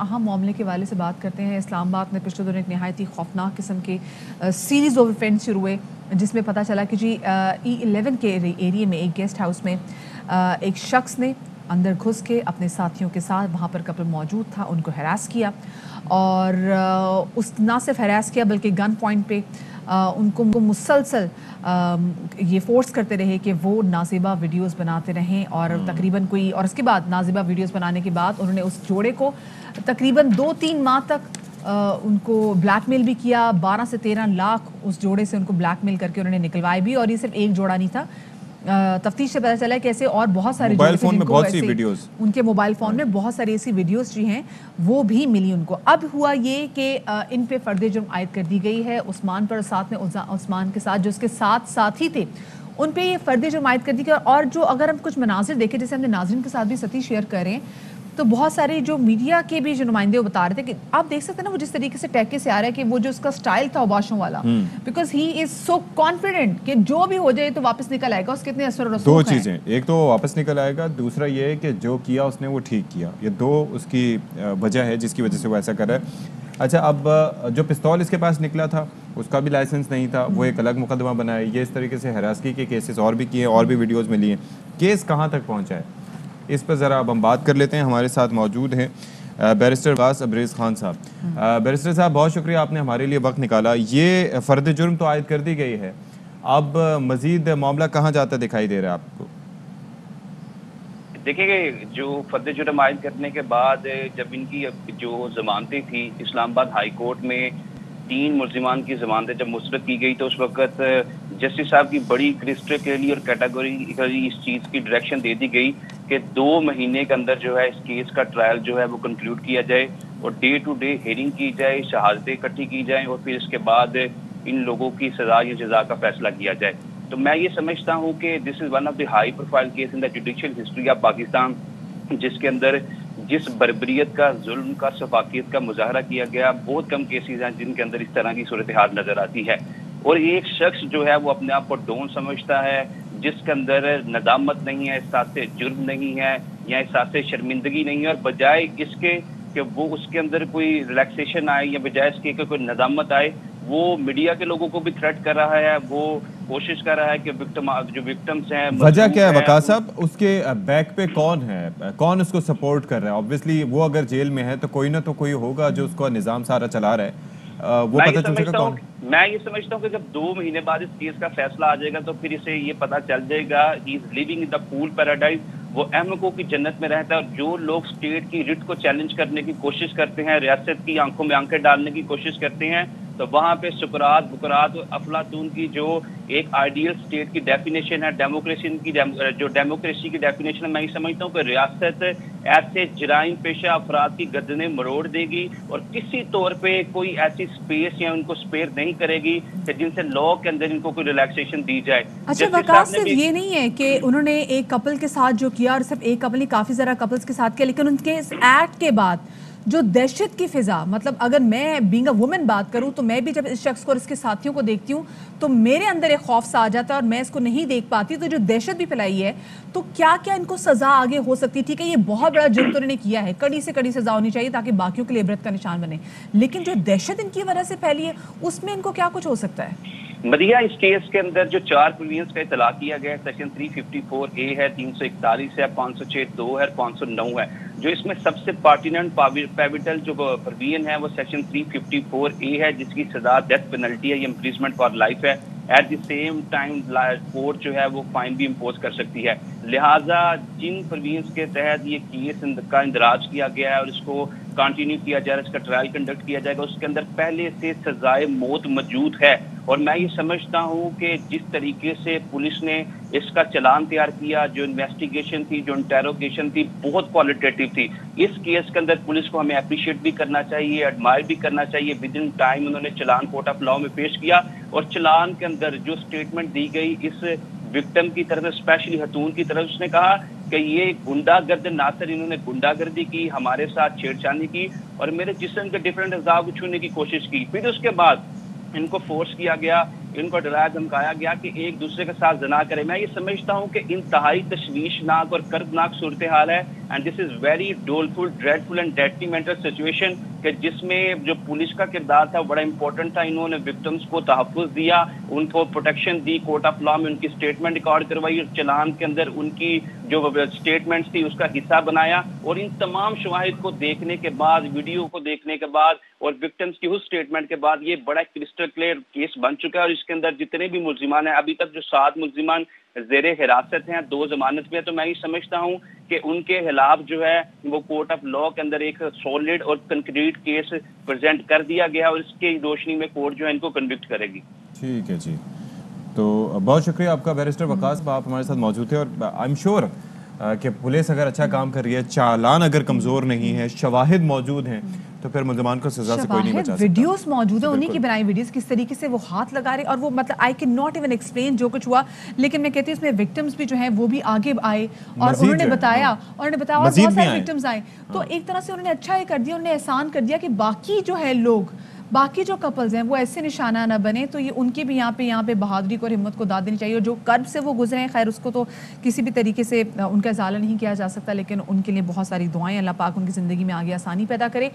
اہم معاملے کے حوالے سے بات کرتے ہیں. اسلام آباد میں پچھلے دنوں ایک نہایت ہی خوفناک قسم کے سیریز آف ایونٹس شروع ہوئے جس میں پتہ چلا کہ جی E11 کے ایریے میں ایک گیسٹ ہاؤس میں ایک شخص نے اندر گھس کے اپنے ساتھیوں کے ساتھ وہاں پر کپل موجود تھا ان کو ہراس کیا اور اس نہ صرف ہراس کیا بلکہ گن پوائنٹ پہ ان کو مسلسل یہ فورس کرتے رہے کہ وہ نازیبہ ویڈیوز بناتے رہیں اور تقریباً اور اس کے بعد نازیبہ ویڈیوز بنانے کے بعد انہوں نے اس جوڑے کو تقریباً 2-3 ماہ تک ان کو بلیک میل بھی کیا. 12 سے 13 لاکھ اس جوڑے سے ان کو بلیک میل کر کے انہوں نے نکلوائے بھی. اور یہ صرف ایک جوڑا نہیں تھا, تفتیش سے پتہ چلا ہے کہ ایسے اور بہت سارے جوڑے تھے جن کو ایسے ان کے موبائل فون میں بہت ساری ایسی ویڈیوز جو ہیں وہ بھی ملی ان کو. اب ہوا یہ کہ ان پہ فرد جرم عائد کر دی گئی ہے عثمان پر, ساتھ میں عثمان کے ساتھ جو اس کے ساتھی تھے ان پہ یہ فرد جرم عائد کر دی گئی. اور جو اگر ہم کچھ مناظر دیکھیں جیسے ہم نے ناظرین کے ساتھ بھی ستی شیئر کر رہے ہیں تو بہت سارے جو میڈیا کے بھی جو نمائندے وہ بتا رہے تھے کہ آپ دیکھ سکتے ہیں نا وہ جس طریقے سے ٹیکے سے آ رہا ہے کہ وہ جو اس کا سٹائل تھا واشوں والا, because he is so confident کہ جو بھی ہو جائے تو واپس نکل آئے گا. اس کے اتنے اثر و رسوخ ہیں. 2 چیزیں, ایک تو واپس نکل آئے گا, دوسرا یہ ہے کہ جو کیا اس نے وہ ٹھیک کیا. یہ 2 اس کی وجہ ہے جس کی وجہ سے وہ ایسا کر رہا ہے. اچھا, اب جو پستول اس کے پاس نکلا تھا اس کا بھی لائسنس نہیں تھا, وہ ایک الگ مقدمہ بنایا. یہ اس طریقے سے ہراسگی کے کیسز اور بھی کیے, اور بھی ویڈیوز ملی ہیں. کیس کہاں تک پہنچا ہے اس پر ذرا اب ہم بات کر لیتے ہیں. ہمارے ساتھ موجود ہیں بیرسٹر غاث ابریز خان صاحب. بیرسٹر صاحب بہت شکریہ, آپ نے ہمارے لیے وقت نکالا. یہ فرد جرم تو عائد کر دی گئی ہے, اب مزید معاملہ کہاں جاتا دکھائی دے رہا ہے آپ کو؟ دیکھیں گے جو فرد جرم عائد کرنے کے بعد جب ان کی جو ضمانتیں تھیں اسلام آباد ہائی کورٹ میں 3 ملزمان کی ضمانتیں جب مسترد کی گئی تو اس وقت جسٹس صاحب کی بڑی کرسٹیکلی اور کیٹاگوریکلی اس چیز کی ڈائریکشن دے دی گئی کہ 2 مہینے کے اندر جو ہے اس کیس کا ٹرائل جو ہے وہ کنکلوڈ کیا جائے اور ڈے ٹو ڈے ہیئرنگ کی جائے, شہادتیں اکٹھی کی جائیں اور پھر اس کے بعد ان لوگوں کی سزا یا جزا کا فیصلہ کیا جائے. تو میں یہ سمجھتا ہوں کہ this is one of the high profile case in the judicial history of Pakistan, جس کے اندر جس بربریت کا, ظلم کا, شفافیت کا مظاہرہ کیا گیا. بہت کم کیسز ہیں جن کے اندر اس طرح کی صورتحال نظر آتی ہے. اور ایک شخص جو ہے وہ اپنے آپ کو ڈون سمجھتا ہے, جس کے اندر ندامت نہیں ہے, احساس جرم نہیں ہے یا احساس شرمندگی نہیں ہے, اور بجائے اس کے کہ وہ اس کے اندر کوئی ریلیکسیشن آئے یا بجائے اس کے کہ کوئی ندامت آئے, وہ میڈیا کے لوگوں کو بھی تھریٹ کر رہا ہے. وہ کوشش کر رہا ہے کہ جو وکٹمز ہیں. وجہ کیا ہے وقاص صاحب, اس کے بیک پہ کون ہے, کون اس کو سپورٹ کر رہا ہے؟ آبویسلی وہ اگر جیل میں ہے تو کوئی نہ تو کوئی ہوگا جو اس کو نظام سارا چلا رہا ہے. وہ پتہ چل سکے کون؟ میں یہ سمجھتا ہوں کہ جب 2 مہینے بعد اس کیس کا فیصلہ آ جائے گا تو پھر اسے یہ پتہ چل جائے گا ہی از living in the fool paradise. وہ احمقوں کی جنت میں رہتا ہے. اور جو لوگ اسٹیٹ کی رٹ کو چیلنج کرنے کی کوشش کرتے ہیں, ریاست کی آنکھوں میں آنکھیں ڈالنے کی کوشش کرتے ہیں, تو وہاں پہ سکرات بکرات اور افلاطون کی جو ایک آئیڈیل اسٹیٹ کی ڈیفینیشن ہے, جو ڈیموکریسی کی ڈیفینیشن ہے, میں یہ سمجھتا ہوں کہ ریاست ایسے جرائم پیشہ افراد کی گردنیں مروڑ دے گی اور کسی طور پہ کوئی ایسی اسپیس یا ان کو اسپیئر نہیں کرے گی کہ جن سے لا کے اندر ان کو کوئی ریلیکسیشن دی جائے. اچھا وقاص, صرف یہ نہیں ہے کہ انہوں نے ایک کپل کے ساتھ جو کیا, اور صرف ایک کپل نہیں کافی ذرا کپلز کے ساتھ کیا, لیکن ان کے اس ایکٹ کے بعد جو دہشت کی فضا, مطلب اگر میں بینگ اے وومن بات کروں تو میں بھی جب اس شخص کو اور اس کے ساتھیوں کو دیکھتی ہوں تو میرے اندر ایک خوف سا آ جاتا ہے اور میں اس کو نہیں دیکھ پاتی. تو جو دہشت بھی پھیلائی ہے, تو کیا ان کو سزا آگے ہو سکتی تھی کہ یہ بہت بڑا جرم تو انہوں نے کیا ہے, کڑی سے کڑی سزا ہونی چاہیے تاکہ باقیوں کے لیے عبرت کا نشان بنے, لیکن جو دہشت ان کی وجہ سے پھیلی ہے اس میں ان کو کیا کچھ ہو سکتا ہے؟ مدیہ, اس کیس کے اندر جو 4 پروینس کا اطلاع کیا گیا ہے, سیکشن 354A ہے, 341 ہے, 506(2) ہے اور 509 ہے. جو اس میں سب سے پارٹیننٹ پیوٹل جو پروین ہے وہ سیکشن 354A ہے, جس کی سزا ڈیتھ پینلٹی ہے یا امپریزمنٹ فار لائف ہے. At the same time court جو ہے وہ فائن بھی امپوز کر سکتی ہے. لہٰذا جن پروینس کے تحت یہ کیس کا اندراج کیا گیا ہے اور اس کو کنٹینیو کیا جائے گا, اس کا ٹرائل کنڈکٹ کیا جائے گا, اس کے اندر پہلے سے سزائے موت موجود ہے. اور میں یہ سمجھتا ہوں کہ جس طریقے سے پولیس نے اس کا چلان تیار کیا, جو انویسٹیگیشن تھی, جو انٹیروگیشن تھی, بہت کوالٹیٹیو تھی. اس کیس کے اندر پولیس کو ہمیں اپریشیٹ بھی کرنا چاہیے, ایڈمائر بھی کرنا چاہیے. ود ان ٹائم انہوں نے چلان کورٹ آف لاء میں پیش کیا, اور چلان کے اندر جو اسٹیٹمنٹ دی گئی اس وکٹم کی طرف, اسپیشلی خاتون کی طرف, اس نے کہا کہ یہ گنڈا گرد نہ صرف انہوں نے گنڈا گردی کی, ہمارے ساتھ چھیڑ چھانی کی اور میرے جسم کے ڈفرینٹ اعضاء کو چھونے کی کوشش کی. پھر اس کے بعد ان کو فورس کیا گیا, ان کو ڈرایا دھمکایا گیا کہ ایک دوسرے کے ساتھ زنا کرے. میں یہ سمجھتا ہوں کہ انتہائی تشویشناک اور کردناک صورتحال ہے. And this is very doleful dreadful and detrimental situation کہ جس میں جو پولیس کا کردار تھا بڑا امپورٹنٹ تھا. انہوں نے وکٹمس کو تحفظ دیا, ان کو protection the, court of law میں ان کی اسٹیٹمنٹ ریکارڈ کروائی اور چلان کے اندر ان کی جو اسٹیٹمنٹس تھی اس کا حصہ بنایا. اور ان تمام شواہد کو دیکھنے کے بعد, ویڈیو کو دیکھنے کے بعد اور وکٹمس کی اس اسٹیٹمنٹ کے بعد یہ بڑا کرسٹل کلیئر کیس بن چکا ہے. اور اس کے اندر جتنے بھی ملزمان ہیں, ابھی تک جو 7 ملزمان زیر حراست ہیں, 2 ضمانت پہ ہیں, تو میں یہ سمجھتا ہوں کہ ان کے خلاف جو ہے وہ کورٹ آف لاء کے اندر ایک سالڈ اور کنکریٹ کیس پریزنٹ کر دیا گیا اور اس کی روشنی میں کورٹ جو ہے ان کو کنوکٹ کرے گی. ٹھیک ہے جی, تو بہت شکریہ آپ کا بیرسٹر وقاص صاحب, آپ ہمارے ساتھ موجود تھے. اور آئی ایم شیور کہ پولیس اگر اچھا کام کر رہی ہے, چالان اگر کمزور نہیں ہے, شواہد موجود ہیں, تو پھر ملزمان کو سزا سے کوئی نہیں بچا سکتا. ویڈیوز موجود ہیں, انہی کی بنائی ویڈیوز, کس طریقے سے وہ ہاتھ لگا رہے, اور وہ مطلب I can not even explain جو کچھ ہوا. لیکن میں کہتی ہوں اس میں وکٹمز بھی جو ہیں وہ بھی آگے آئے اور انہوں نے بتایا اور بہت سارے وکٹمز آئے. تو ایک طرح سے انہوں نے اچھا یہ کر دیا, انہوں نے احسان کر دیا کہ باقی جو ہے لوگ, باقی جو کپلز ہیں وہ ایسے نشانہ نہ بنے. تو یہ ان کی بھی یہاں پہ بہادری کو اور ہمت کو داد دینی چاہیے. اور جو کرب سے وہ گزرے ہیں, خیر اس کو تو کسی بھی طریقے سے ان کا ازالہ نہیں کیا جا سکتا, لیکن ان کے لیے بہت ساری دعائیں, اللہ پاک ان کی زندگی میں آگے آسانی پیدا کرے.